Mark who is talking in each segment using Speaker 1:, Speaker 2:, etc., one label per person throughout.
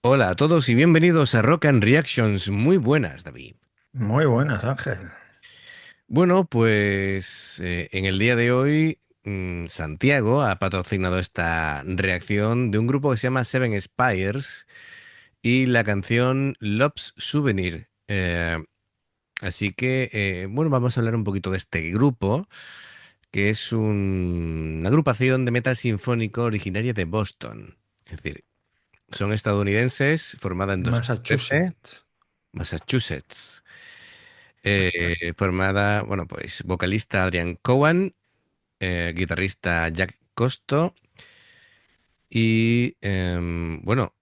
Speaker 1: Hola a todos y bienvenidos a Rock and Reactions. Muy buenas, David.
Speaker 2: Muy buenas, Ángel.
Speaker 1: Bueno, pues en el día de hoy Santiago ha patrocinado esta reacción de un grupo que se llama Seven Spires y la canción Love's Souvenir. Así que, bueno, vamos a hablar un poquito de este grupo, que es una agrupación de metal sinfónico originaria de Boston. Es decir, son estadounidenses, formada en 2013,
Speaker 2: Massachusetts.
Speaker 1: Massachusetts. Formada, bueno, pues vocalista Adrian Cowan, guitarrista Jack Costo y, bueno,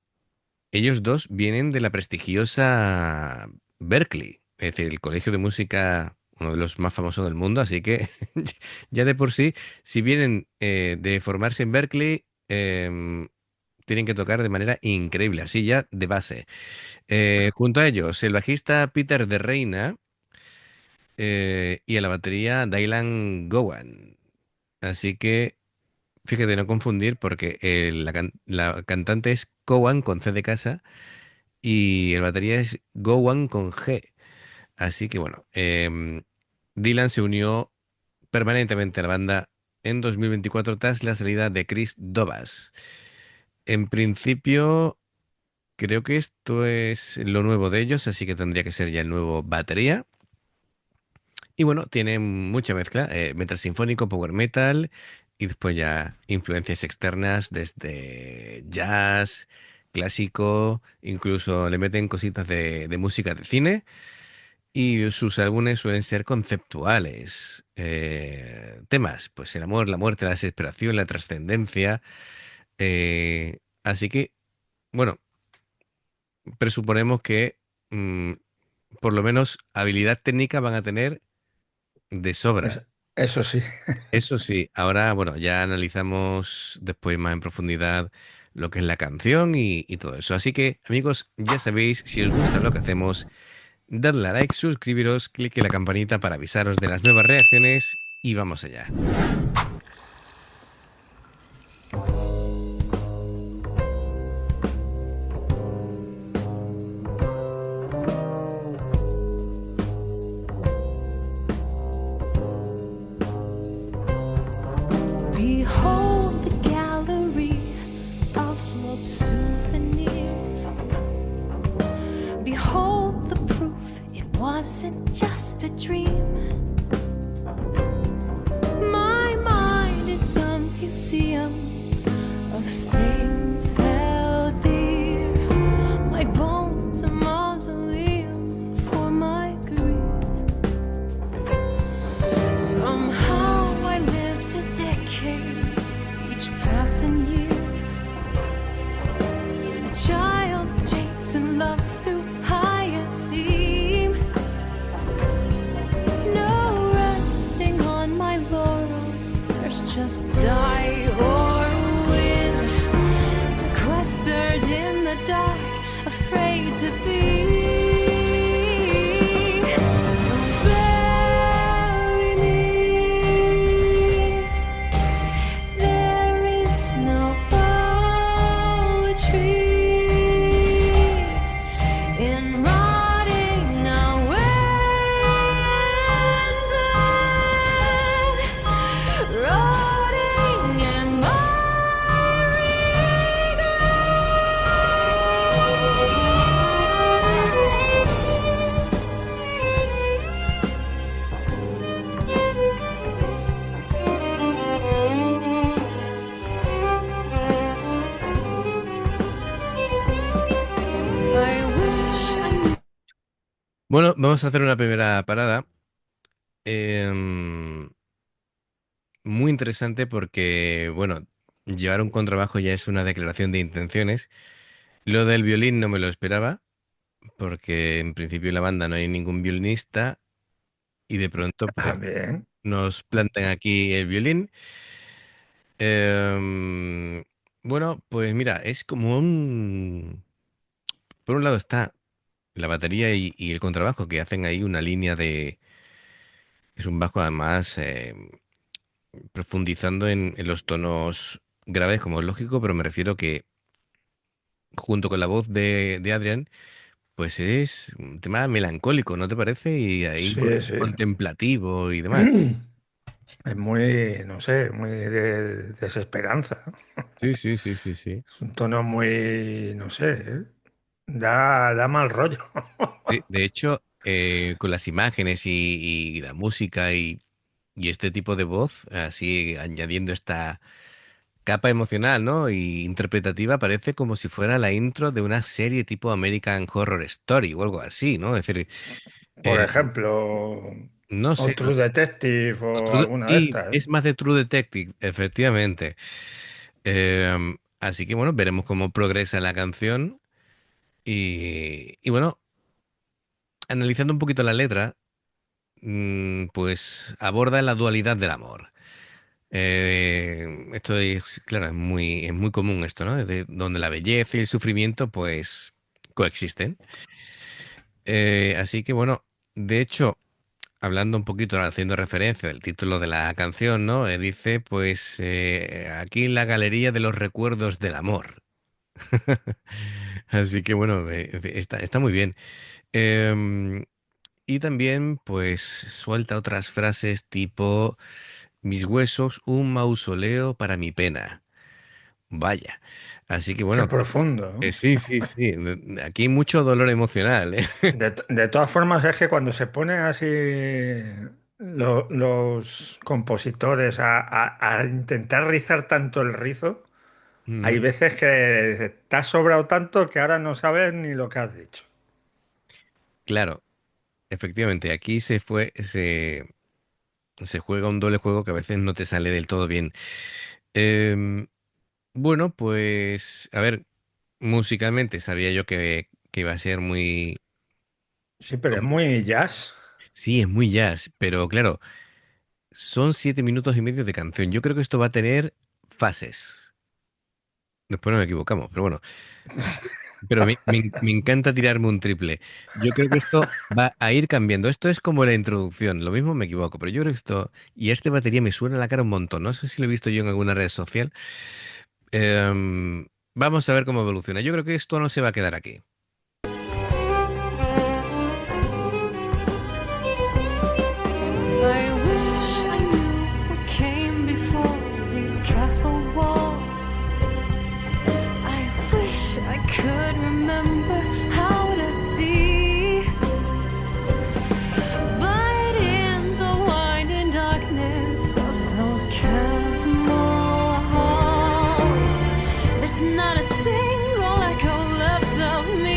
Speaker 1: ellos dos vienen de la prestigiosa Berkeley, es decir, el colegio de música, uno de los más famosos del mundo, así que ya de por sí, si vienen de formarse en Berkeley, tienen que tocar de manera increíble, así ya de base. Junto a ellos, el bajista Peter de Reina y a la batería Dylan Gowan. Así que, fíjate, no confundir porque la cantante es Cowan con C de casa y el batería es Gowan con G. Así que bueno, Dylan se unió permanentemente a la banda en 2024 tras la salida de Chris Dobas. En principio, creo que esto es lo nuevo de ellos, así que tendría que ser ya el nuevo batería. Y bueno, tiene mucha mezcla, metal sinfónico, power metal y después ya influencias externas desde jazz, clásico, incluso le meten cositas de música de cine y sus álbumes suelen ser conceptuales. Temas, pues el amor, la muerte, la desesperación, la trascendencia. Así que, bueno, presuponemos que mm, por lo menos habilidad técnica van a tener de sobra.
Speaker 2: Eso, eso sí.
Speaker 1: Eso sí, ahora, bueno, ya analizamos después más en profundidad lo que es la canción y todo eso. Así que, amigos, ya sabéis, si os gusta lo que hacemos, dadle a like, suscribiros, clique la campanita para avisaros de las nuevas reacciones y vamos allá.
Speaker 3: Behold the gallery of love souvenirs. Behold the proof it wasn't just a dream. My mind is a museum of things held dear. My bones a mausoleum for my grief. Somehow I lived a decade, each passing year. A child chasing love through high esteem. No resting on my laurels, there's just die or win. Sequestered in the dark, afraid to be. So bury me. There is no poetry in rotting away and then rotting in my I wish I knew.
Speaker 1: Bueno, vamos a hacer una primera parada. Em, Muy interesante porque, bueno, llevar un contrabajo ya es una declaración de intenciones. Lo del violín no me lo esperaba, porque en principio en la banda no hay ningún violinista y de pronto pues
Speaker 2: Ah, bien.
Speaker 1: nos plantan aquí el violín. Em, bueno, pues mira, es como un... Por un lado está la batería y el contrabajo que hacen ahí una línea de... Es un bajo además profundizando en los tonos graves como es lógico, pero me refiero que junto con la voz de Adrian, pues es un tema melancólico, ¿no te parece? Y ahí
Speaker 2: Sí, sí.
Speaker 1: contemplativo y demás.
Speaker 2: Es muy, no sé, muy de desesperanza.
Speaker 1: Sí, sí, sí, sí, sí.
Speaker 2: Es un tono muy, no sé, da mal rollo.
Speaker 1: De hecho, con las imágenes y la música y este tipo de voz, así añadiendo esta capa emocional, ¿no? Y interpretativa, parece como si fuera la intro de una serie tipo American Horror Story o algo así, ¿no? Es decir,
Speaker 2: Por
Speaker 1: eh,
Speaker 2: ejemplo,
Speaker 1: no
Speaker 2: o
Speaker 1: sé,
Speaker 2: True Detective o alguna de
Speaker 1: sí,
Speaker 2: estas, ¿eh?
Speaker 1: es más de True Detective, efectivamente. Así que bueno, veremos cómo progresa la canción y bueno, analizando un poquito la letra, pues aborda la dualidad del amor. Esto es, claro, es muy común esto, ¿no? Donde la belleza y el sufrimiento, pues, coexisten. Así que, bueno, de hecho, hablando un poquito, haciendo referencia del título de la canción, ¿no? Dice, pues, aquí en la galería de los recuerdos del amor. Así que, bueno, está muy bien. Em, y también, pues, suelta otras frases tipo, mis huesos, un mausoleo para mi pena. Vaya. Así que
Speaker 2: Qué
Speaker 1: bueno,
Speaker 2: profundo, ¿no?
Speaker 1: sí, sí, sí. Aquí hay mucho dolor emocional, ¿eh?
Speaker 2: De todas formas, es que cuando se ponen así los compositores a intentar rizar tanto el rizo, hay
Speaker 1: Mm,
Speaker 2: veces que te has sobrado tanto que ahora no sabes ni lo que has dicho.
Speaker 1: claro, efectivamente, aquí se juega un doble juego que a veces no te sale del todo bien. Em, bueno, pues, a ver, musicalmente sabía yo que iba a ser muy...
Speaker 2: Sí, pero es muy jazz.
Speaker 1: Sí, es muy jazz, pero claro, son 7 minutos y medio de canción. Yo creo que esto va a tener fases. Después nos equivocamos, pero bueno. Pero me encanta tirarme un triple. Yo creo que esto va a ir cambiando. Esto es como la introducción. Lo mismo me equivoco, pero yo creo que esto... Y este batería me suena a la cara un montón. No sé si lo he visto yo en alguna red social. Vamos a ver cómo evoluciona. Yo creo que esto no se va a quedar aquí.
Speaker 3: I wish I knew what came before these castle walls. I wish I could remember how to be. But in the winding darkness of those chasm walls, there's not a single echo left of me.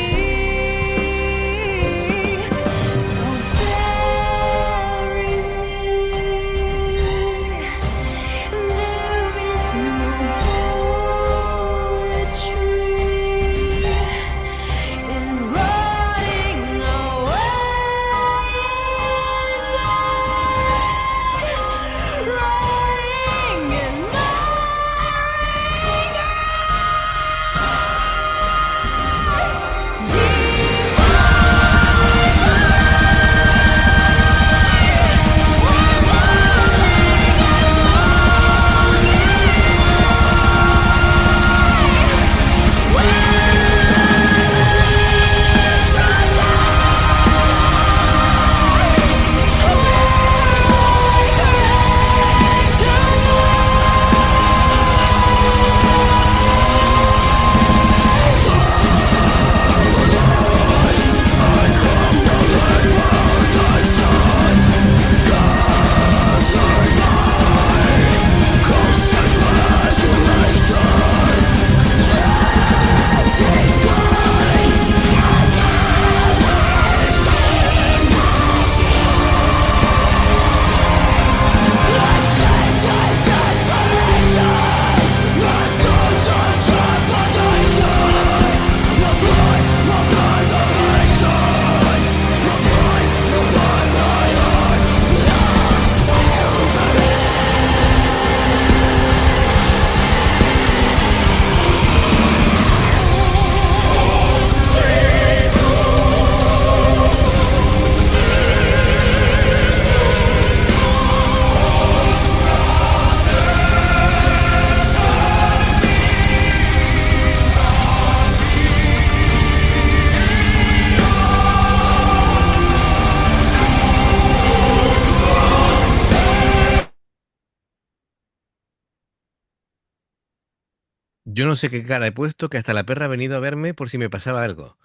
Speaker 1: Yo no sé qué cara he puesto, que hasta la perra ha venido a verme por si me pasaba algo.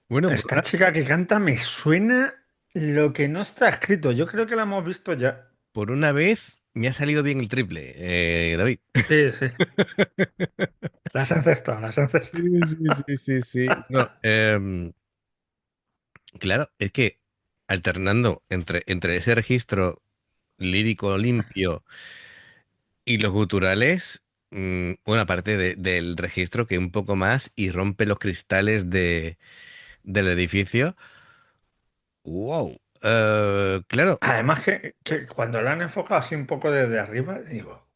Speaker 1: Bueno,
Speaker 2: Esta chica que canta me suena lo que no está escrito. Yo creo que la hemos visto ya.
Speaker 1: por una vez me ha salido bien el triple, David.
Speaker 2: Sí, sí. Las ancestado, las ancestado.
Speaker 1: Sí, sí, sí, sí, sí. No, claro, es que alternando entre ese registro lírico limpio y los guturales, bueno, aparte del registro que un poco más y rompe los cristales del edificio. ¡Wow! Claro,
Speaker 2: Además que cuando la han enfocado así un poco desde arriba, digo,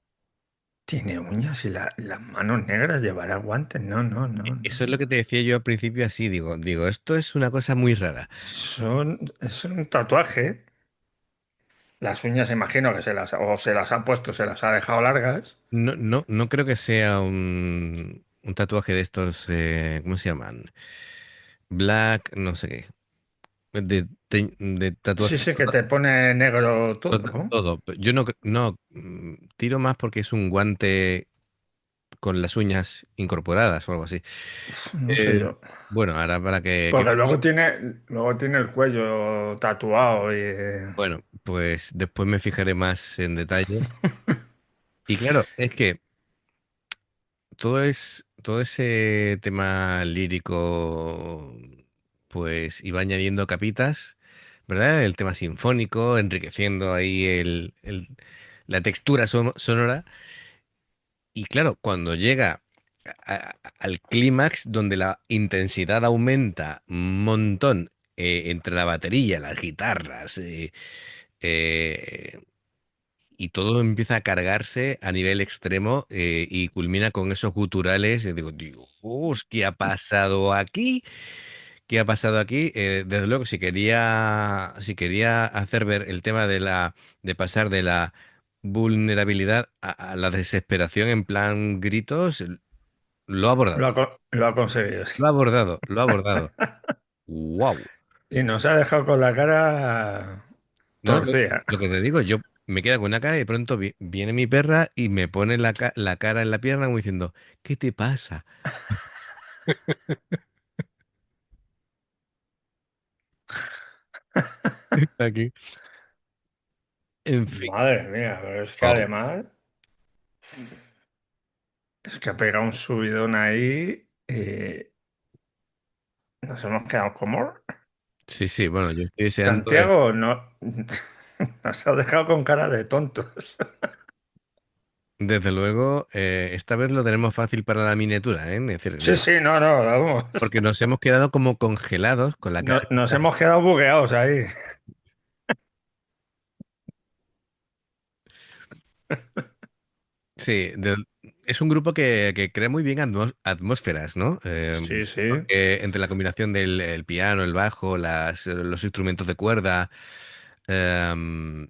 Speaker 2: tiene uñas y las manos negras, llevará guantes. No, no, no, no,
Speaker 1: eso es lo
Speaker 2: no.
Speaker 1: que te decía yo al principio así, digo, esto es una cosa muy rara.
Speaker 2: Es un tatuaje. Las uñas imagino que se las ha puesto, se las ha dejado largas.
Speaker 1: No, no, no creo que sea un tatuaje de estos, ¿cómo se llaman? Black, no sé qué. De
Speaker 2: Sí,
Speaker 1: tatuaje
Speaker 2: sí, que te pone negro todo,
Speaker 1: todo,
Speaker 2: ¿no?
Speaker 1: todo. Yo no tiro más porque es un guante con las uñas incorporadas o algo así.
Speaker 2: Uf, no sé
Speaker 1: Eh,
Speaker 2: yo.
Speaker 1: bueno, ahora para que
Speaker 2: Porque luego tiene el cuello tatuado y...
Speaker 1: bueno, pues después me fijaré más en detalle. Y claro, es que todo ese tema lírico, pues iba añadiendo capitas, ¿verdad? El tema sinfónico, enriqueciendo ahí la textura sonora. Y claro, cuando llega al clímax, donde la intensidad aumenta un montón entre la batería, las guitarras, eh, y todo empieza a cargarse a nivel extremo y culmina con esos guturales. Y digo, Dios, ¿qué ha pasado aquí? ¿Qué ha pasado aquí? Desde luego, si quería hacer ver el tema de pasar de la vulnerabilidad a la desesperación en plan gritos, lo ha abordado.
Speaker 2: Lo ha conseguido, sí.
Speaker 1: Lo ha abordado, lo ha abordado. ¡Wow!
Speaker 2: Y nos ha dejado con la cara
Speaker 1: No,
Speaker 2: torcida.
Speaker 1: lo que te digo, yo me quedo con una cara y de pronto viene mi perra y me pone la cara en la pierna como diciendo, ¿qué te pasa? Aquí. En fin.
Speaker 2: Madre mía, pero es que
Speaker 1: Oh,
Speaker 2: además es que ha pegado un subidón ahí y nos hemos quedado como...
Speaker 1: sí, sí, bueno, yo estoy deseando
Speaker 2: Santiago no nos ha dejado con cara de tontos.
Speaker 1: desde luego, esta vez lo tenemos fácil para la miniatura, ¿eh? Es decir,
Speaker 2: Sí, sí, no, no, vamos.
Speaker 1: porque nos hemos quedado como congelados con la cara.
Speaker 2: Nos hemos quedado bugueados ahí.
Speaker 1: Sí, es un grupo que crea muy bien atmósferas, ¿no?
Speaker 2: Sí, sí.
Speaker 1: Porque entre la combinación del el piano, el bajo, los instrumentos de cuerda, em,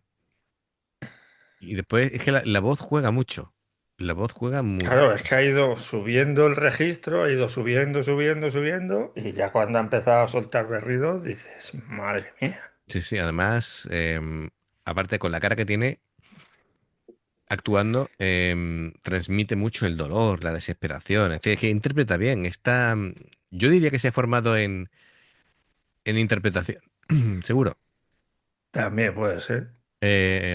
Speaker 1: y después es que la voz juega mucho. La voz juega mucho.
Speaker 2: Claro, es que ha ido subiendo el registro, ha ido subiendo, subiendo, subiendo, y ya cuando ha empezado a soltar berridos, dices, madre mía.
Speaker 1: Sí, sí, además, aparte con la cara que tiene, actuando, transmite mucho el dolor, la desesperación. Es decir, que interpreta bien. Yo diría que se ha formado en interpretación, seguro.
Speaker 2: También puede ser.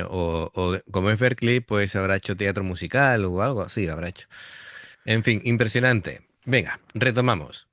Speaker 1: O como es Berkeley, pues habrá hecho teatro musical o algo así, habrá hecho. En fin, impresionante. Venga, retomamos.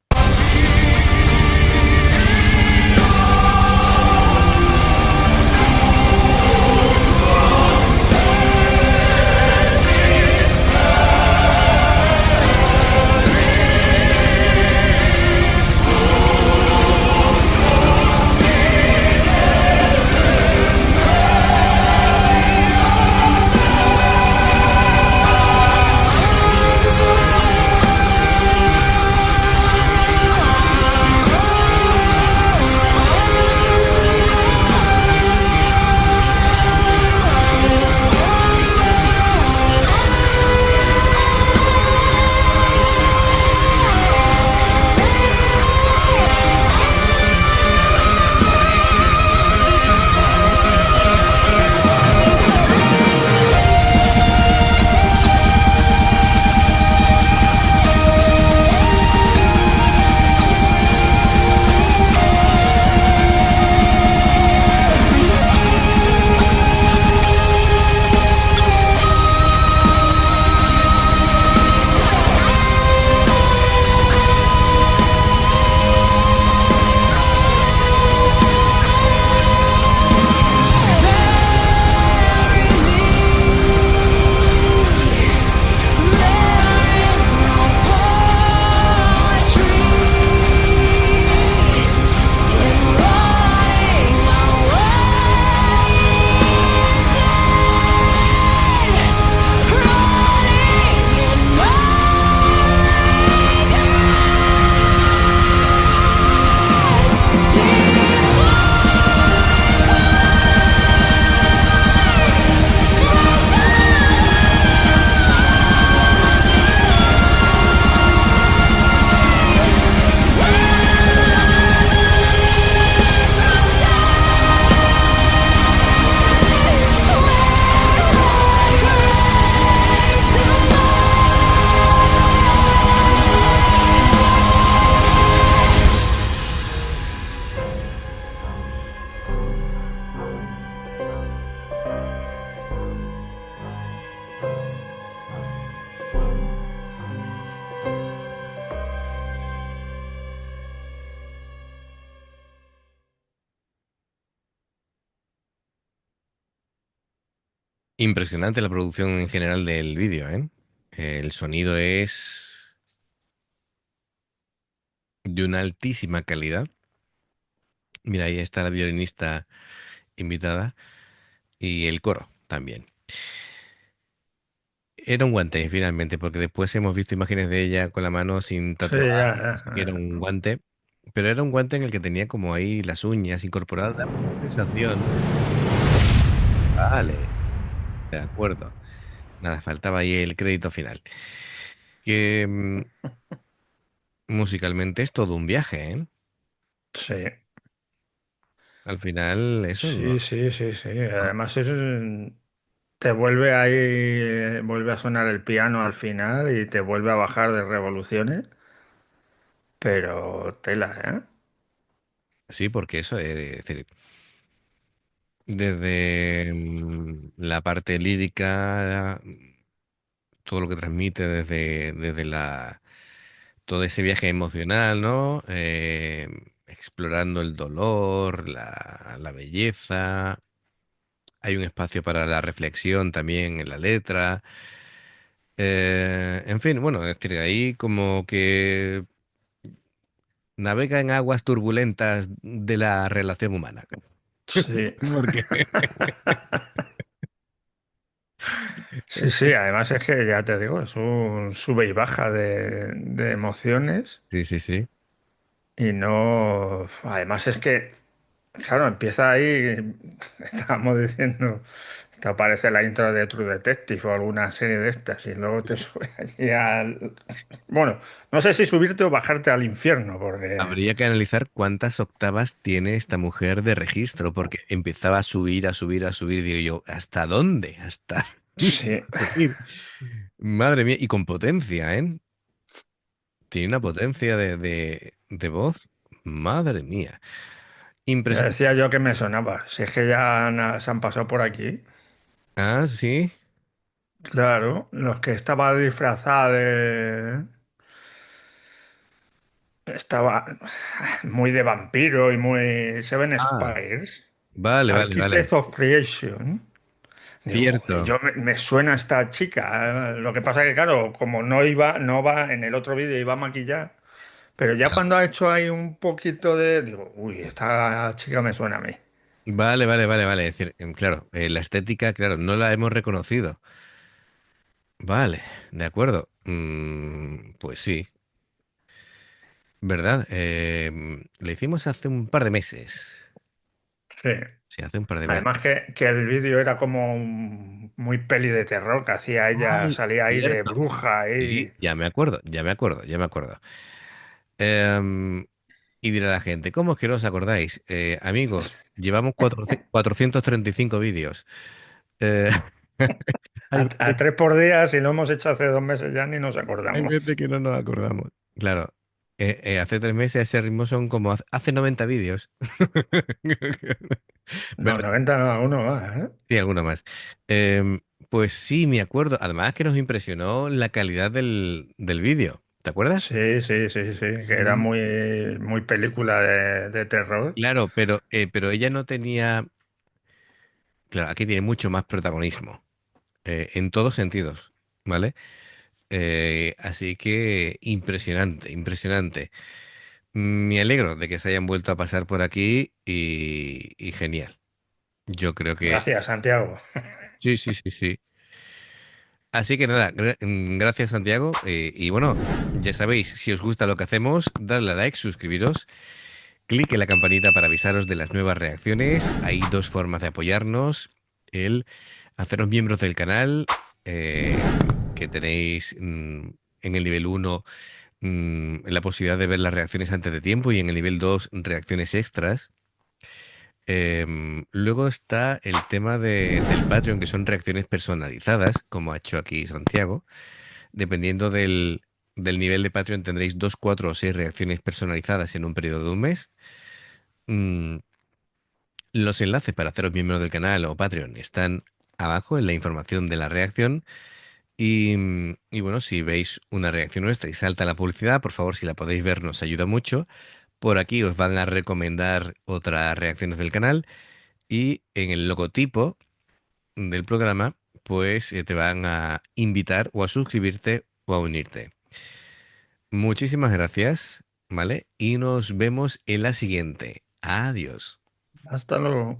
Speaker 1: Impresionante la producción en general del vídeo, ¿eh? El sonido es de una altísima calidad. Mira, ahí está la violinista invitada y el coro también. Era un guante, finalmente, porque después hemos visto imágenes de ella con la mano sin
Speaker 2: Sí,
Speaker 1: tatuar,
Speaker 2: ya,
Speaker 1: que era
Speaker 2: ya.
Speaker 1: un guante, pero era un guante en el que tenía como ahí las uñas incorporadas, daba una sensación. Vale, de acuerdo. Nada, faltaba ahí el crédito final. Que musicalmente es todo un viaje, ¿eh?
Speaker 2: Sí,
Speaker 1: Al final, eso no.
Speaker 2: sí, sí, sí, sí.
Speaker 1: No.
Speaker 2: Además, te vuelve ahí, vuelve a sonar el piano al final y te vuelve a bajar de revoluciones, pero tela, ¿eh?
Speaker 1: Sí, porque eso, es decir, desde la parte lírica, todo lo que transmite desde todo ese viaje emocional, ¿no? Explorando el dolor, la belleza. Hay un espacio para la reflexión también en la letra. En fin, bueno, es decir, ahí como que navega en aguas turbulentas de la relación humana.
Speaker 2: Sí.
Speaker 1: Porque
Speaker 2: Sí, sí, además es que ya te digo, es un sube y baja de emociones
Speaker 1: sí, sí, sí.
Speaker 2: y no, además es que, claro, empieza ahí, estábamos diciendo, te aparece la intro de True Detective o alguna serie de estas y luego te sube allí al... Bueno, no sé si subirte o bajarte al infierno, porque
Speaker 1: Habría que analizar cuántas octavas tiene esta mujer de registro, porque empezaba a subir, a subir, a subir. Digo yo, ¿hasta dónde? ¿Hasta
Speaker 2: sí,
Speaker 1: subir? Madre mía, y con potencia, ¿eh? Tiene una potencia de voz. Madre mía.
Speaker 2: ya
Speaker 1: Impresionante.
Speaker 2: decía yo que me sonaba, si es que ya se han pasado por aquí.
Speaker 1: Ah, sí.
Speaker 2: Claro, los que estaban disfrazados estaba muy de vampiro y muy Seven
Speaker 1: Ah,
Speaker 2: Spires,
Speaker 1: vale, vale, vale.
Speaker 2: Architect of Creation. Digo, joder,
Speaker 1: Cierto.
Speaker 2: me suena esta chica. Lo que pasa que, claro, como no va en el otro vídeo, iba a maquillar, pero ya
Speaker 1: Claro.
Speaker 2: cuando ha hecho ahí un poquito de, digo, uy, esta chica me suena a mí.
Speaker 1: Vale, vale, vale, vale. Es decir, claro, la estética, claro, no la hemos reconocido. Vale, de acuerdo. Pues sí, ¿verdad? Le hicimos hace un par de meses.
Speaker 2: Sí.
Speaker 1: Sí, hace un par de meses.
Speaker 2: Además que el vídeo era como muy peli de terror que hacía ella,
Speaker 1: Ay,
Speaker 2: salía ahí de
Speaker 1: cierto.
Speaker 2: bruja
Speaker 1: Sí,
Speaker 2: y
Speaker 1: ya me acuerdo, ya me acuerdo, ya me acuerdo. Em, y dirá la gente, ¿cómo es que no os acordáis? Amigos, llevamos 435 vídeos. Eh, hay
Speaker 2: a
Speaker 1: veces,
Speaker 2: tres por día, si lo hemos hecho hace 2 meses ya ni nos
Speaker 1: hay
Speaker 2: acordamos.
Speaker 1: veces que no nos acordamos. Claro, hace 3 meses a ese ritmo son como hace 90 vídeos.
Speaker 2: No,
Speaker 1: ¿Verdad?
Speaker 2: 90 no, uno más, ¿eh?
Speaker 1: Sí, alguna más. Em, pues sí, me acuerdo. Además que nos impresionó la calidad del vídeo. ¿Te acuerdas?
Speaker 2: Sí, sí, sí, sí, que era
Speaker 1: Mm.
Speaker 2: muy, muy película de terror.
Speaker 1: Claro, pero ella no tenía. Claro, aquí tiene mucho más protagonismo. En todos sentidos. ¿Vale? Así que impresionante, impresionante. Me alegro de que se hayan vuelto a pasar por aquí y genial. Yo creo que.
Speaker 2: Gracias, Santiago.
Speaker 1: Sí, sí, sí, sí. Así que nada, gracias Santiago. Y bueno, ya sabéis, si os gusta lo que hacemos, dadle a like, suscribiros, clic en la campanita para avisaros de las nuevas reacciones. Hay dos formas de apoyarnos. El haceros miembros del canal, que tenéis en el nivel uno la posibilidad de ver las reacciones antes de tiempo y en el nivel 2 reacciones extras. Luego está el tema del Patreon, que son reacciones personalizadas, como ha hecho aquí Santiago. Dependiendo del nivel de Patreon, tendréis 2, 4 o 6 reacciones personalizadas en un periodo de un mes. Mm, los enlaces para haceros miembro del canal o Patreon están abajo en la información de la reacción. Y bueno, si veis una reacción nuestra y salta la publicidad, por favor, si la podéis ver, nos ayuda mucho. Por aquí os van a recomendar otras reacciones del canal. Y en el logotipo del programa pues te van a invitar o a suscribirte o a unirte. Muchísimas gracias, ¿vale? Y nos vemos en la siguiente. Adiós.
Speaker 2: Hasta luego.